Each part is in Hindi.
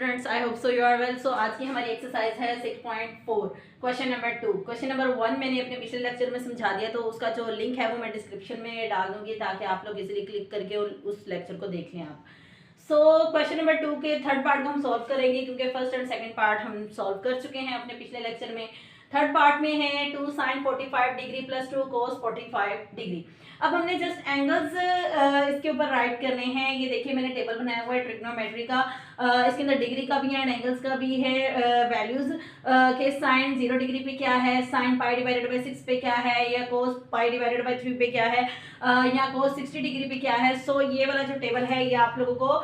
Students, I hope so you are well. So आज की हमारी एक्सरसाइज है 6.4 क्वेश्चन नंबर 2। क्वेश्चन नंबर 1 मैंने अपने पिछले लेक्चर में समझा दिया, तो उसका जो लिंक है वो मैं डिस्क्रिप्शन में डाल दूंगी ताकि आप लोग इजीली क्लिक करके उस लेक्चर को देख लें आप। सो क्वेश्चन नंबर 2 के थर्ड पार्ट को हम सॉल्व करेंगे क्योंकि फर्स्ट एंड सेकंड पार्ट हम सॉल्व कर चुके हैं अपने पिछले लेक्चर में। थर्ड पार्ट में है 2 sin 45 degree plus 2 cos 45 degree. अब हमने जस्ट एंगल्स इसके ऊपर राइट करने हैं। ये देखिए मैंने टेबल बनाया हुआ है ट्रिग्नोमेट्री का। इसके अंदर डिग्री का भी है एंड एंगल्स का भी है। वैल्यूज के साइन 0 डिग्री पे क्या है, साइन पाई डिवाइडेड बाई 6 पे क्या है, या कोस पाई डिवाइडेड बाई 3 पे क्या है, या कोस 60 डिग्री पे क्या है। सो ये वाला जो टेबल है ये आप लोगों को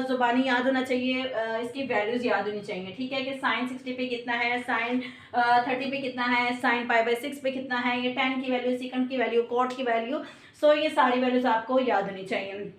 जुबानी याद होना चाहिए, इसकी वैल्यूज याद होनी चाहिए। ठीक है कि साइन 60 पे कितना है, साइन 30 पे कितना है, साइन पाई बाई 6 पे कितना है, ये tan की वैल्यू, सेकंड की वैल्यू, कॉट की वैल्यू। सो ये सारी वैल्यूज आपको याद होनी चाहिए,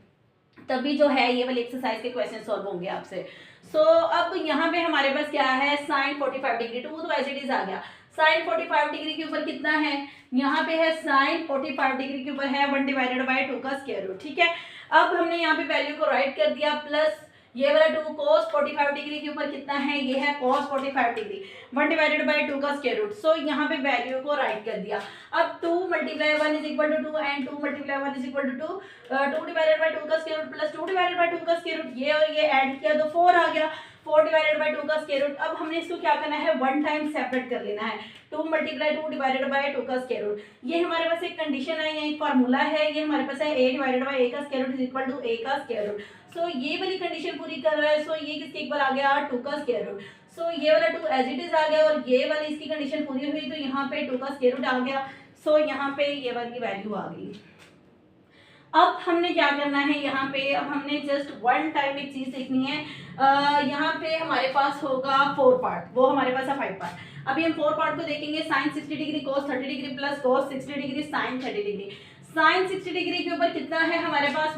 तभी जो है ये वाली एक्सरसाइज के क्वेश्चन सॉल्व होंगे आपसे। सो अब यहाँ पे हमारे पास क्या है, साइन 45 डिग्री, टू तो एज इट इज आ गया। साइन 45 डिग्री के ऊपर कितना है, यहाँ पे है साइन 45 डिग्री के ऊपर है 1 डिवाइडेड बाई 2 का स्क्वायर रूट। ठीक है, अब हमने यहाँ पे वैल्यू को राइट कर दिया, प्लस ये वाला 2 cos 45 डिग्री के ऊपर कितना है, ये है cos 45 डिग्री 1 डिवाइडेड बाई 2 का स्क्वायर रूट। सो यहाँ पे वैल्यू को राइट कर दिया। अब 2 multiply 1 is equal to 2 and 2 multiply 1 is equal to 2 divided by 2 का square root plus 2 divided by 2 का स्क्वायर रूट, ये और ये ऐड किया तो 4 आ गया, 4 डिवाइडेड बाई 2 का स्क्वायर रूट। अब हमने इसको क्या करना है, वन टाइम सेपरेट कर लेना है। 2 मल्टीप्लाई 2 डिवाइडेड बाई 2 का स्क्वायर रूट, ये हमारे पास एक कंडीशन है, ये एक फार्मूला है, ये हमारे पास है a डिवाइडेड बाई a का square root is equal to a का स्क्वायर रूट। सो ये वाली कंडीशन पूरी कर रहा है। सो ये किसके इक्वल आ गया, 2 का स्क्वायर रूट। सो ये वाला 2 एज इट इज आ गया और ये वाली इसकी कंडीशन पूरी हुई तो यहाँ पे 2 का स्क्वायर रूट आ गया। सो यहाँ पे ये वाली वैल्यू आ गई। अब हमने क्या करना है यहाँ पे, अब हमने जस्ट वन टाइम एक चीज सीखनी है। यहाँ पे हमारे पास होगा 4 पार्ट, वो हमारे पास है 5 पार्ट। अभी हम 4 पार्ट को देखेंगे। Sine 60 degree cos 30 degree plus cos 60 degree sine 30 degree. Sine 60 degree के ऊपर कितना है हमारे पास,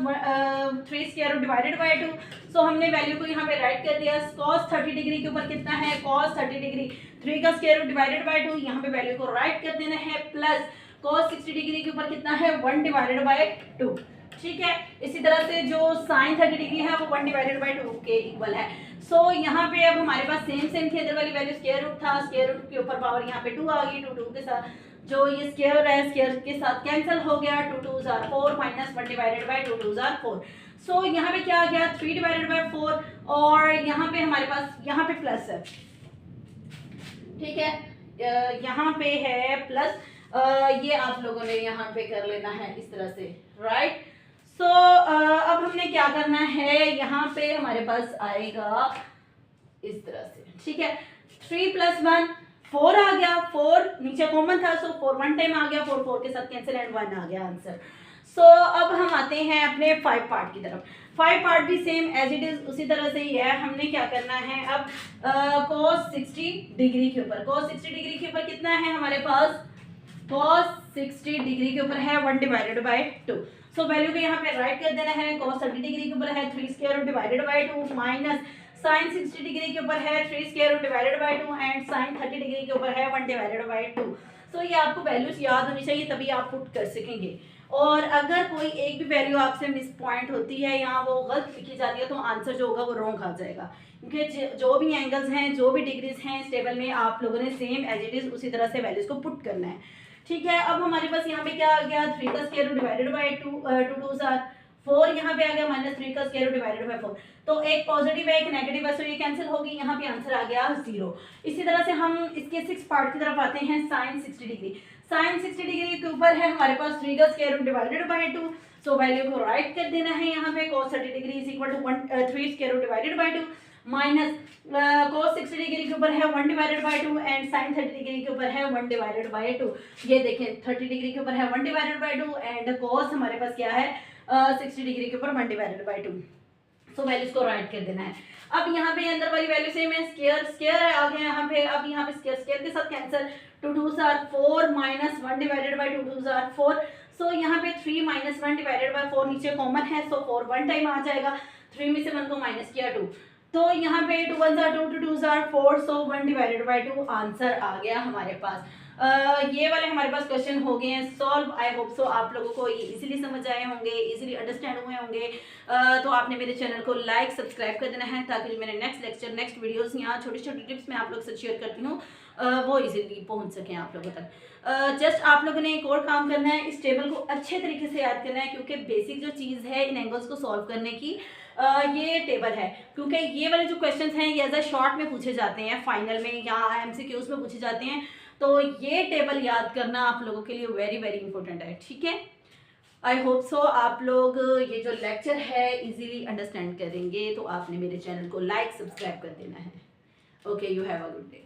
3 square root divided by 2। So हमने वैल्यू को यहाँ पे राइट कर दिया। cos 30 डिग्री के ऊपर कितना है, cos 30 डिग्री 3 का स्क्वायर रूट डिवाइडेड बाई 2, यहाँ पे वैल्यू को राइट कर देना है, प्लस cos 60 डिग्री के ऊपर कितना है, 1 डिवाइडेड बाई 2। ठीक है, इसी तरह से जो साइन 30 डिग्री है वो 1 डिवाइडेड बाई 2 के इक्वल है। सो यहाँ पे अब हमारे पास सेम थी, इधर वाली वैल्यू स्क्वायर रूट था, स्क्वायर रूट के ऊपर पावर यहाँ पे 2 आ गई, 2 के साथ जो ये स्क्वायर है स्क्वायर के साथ कैंसिल हो गया, 2 2s are 4 minus 1 divided by 2 2s are 4। सो यहाँ पे क्या आ गया, 3 डिवाइडेड बाई 4 और यहाँ पे हमारे पास यहाँ पे प्लस है। ठीक है, यहाँ पे है प्लस, ये आप लोगों ने यहाँ पे कर लेना है इस तरह से, राइट। सो अब हमने क्या करना है, यहाँ पे हमारे पास आएगा इस तरह से। ठीक है, 3 प्लस 1 4 आ गया, 4 नीचे कॉमन था, सो 4 वन टाइम आ गया, 4 4 के साथ कैंसिल एंड 1 आ गया आंसर। सो अब हम आते हैं अपने 5 पार्ट की तरफ। 5 पार्ट भी सेम एज इट इज उसी तरह से ही है। हमने क्या करना है अब, cos 60 डिग्री के ऊपर, cos 60 डिग्री के ऊपर कितना है हमारे पास, cos 60 डिग्री के ऊपर है 1 डिवाइडेड बाई 2। सो वैल्यू को यहाँ पे राइट कर देना है। cos 30 डिग्री के ऊपर है 3 square root divided by 2 minus sine 60 degree के ऊपर है 3 square root divided by 2 and sine 30 degree के ऊपर है 1 डिवाइडेड बाई 2। सो ये आपको वैल्यूज याद होनी चाहिए, तभी आप पुट कर सकेंगे। और अगर कोई एक भी वैल्यू आपसे मिस पॉइंट होती है या वो गलत लिखी जाती है तो आंसर जो होगा वो रॉन्ग आ जाएगा, क्योंकि जो भी एंगल्स हैं, जो भी डिग्रीज हैं इस टेबल में, आप लोगों ने सेम एज इट इज उसी तरह से वैल्यूज को पुट करना है। ठीक है, अब हमारे पास यहाँ पे क्या आ गया, 3 का square root divided by 2 2 2s are 4, यहाँ पे आ गया माइनस 3 का स्क्वायर रूट डिवाइडेड बाई 4। तो एक पॉजिटिव है एक नेगेटिव है, सो ये कैंसिल होगी, यहाँ पे आंसर आ गया 0। इसी तरह से हम इसके 6 पार्ट की तरफ आते हैं। साइन 60 डिग्री, साइन 60 डिग्री के ऊपर है हमारे पास 3 का square root divided by 2। So value को राइट कर देना है यहाँ पे, cos 30 degree is equal to 3 square root divided by 2 minus cos 60 degree के ऊपर है 1 divided by 2 and sine 30 degree के ऊपर है 1 डिवाइडेड बाई 2। ये देखें 30 डिग्री के ऊपर है 1 डिवाइडेड बाई 2 एंड cos हमारे पास क्या है, 60 डिग्री के ऊपर 1 डिवाइडेड बाई 2। सो वैल्यूज को राइट कर देना है। अब यहाँ पे अंदर वाली वैल्यू सेम है, स्क्वायर स्क्वायर आ गया यहाँ पे, अब यहाँ पे स्क्वायर स्क्वायर के साथ cancel, 2 2s are 4 minus 1 divided by 2 2s are 4। सो यहाँ पे 3 माइनस 1 डिवाइडेड बाई 4 नीचे कॉमन है, सो 4 वन टाइम आ जाएगा, 3 में से 1 को माइनस किया 2, तो यहाँ पे 2 1s are 2 2 2s are 4, so 1 divided by 2 answer आ गया हमारे पास। ये वाले हमारे पास क्वेश्चन हो गए हैं सॉल्व। आई होप सो आप लोगों को ये इजीली समझ आए होंगे, इजीली अंडरस्टैंड हुए होंगे। तो आपने मेरे चैनल को लाइक सब्सक्राइब कर देना है ताकि जो मेरे नेक्स्ट लेक्चर नेक्स्ट वीडियोस यहाँ छोटी छोटी टिप्स मैं आप लोग से शेयर करती हूँ वो इजीली पहुँच सकें आप लोगों तक। जस्ट आप लोगों ने एक और काम करना है, इस टेबल को अच्छे तरीके से याद करना है क्योंकि बेसिक जो चीज़ है इन एंगल्स को सॉल्व करने की ये टेबल है। क्योंकि ये वाले जो क्वेश्चंस हैं ये एज अ शॉर्ट में पूछे जाते हैं, फाइनल में या एमसीक्यूज में पूछे जाते हैं। तो ये टेबल याद करना आप लोगों के लिए वेरी वेरी इंपॉर्टेंट है, ठीक है। आई होप सो आप लोग ये जो लेक्चर है इजीली अंडरस्टैंड करेंगे। तो आपने मेरे चैनल को लाइक सब्सक्राइब कर देना है। Okay, you have a good day.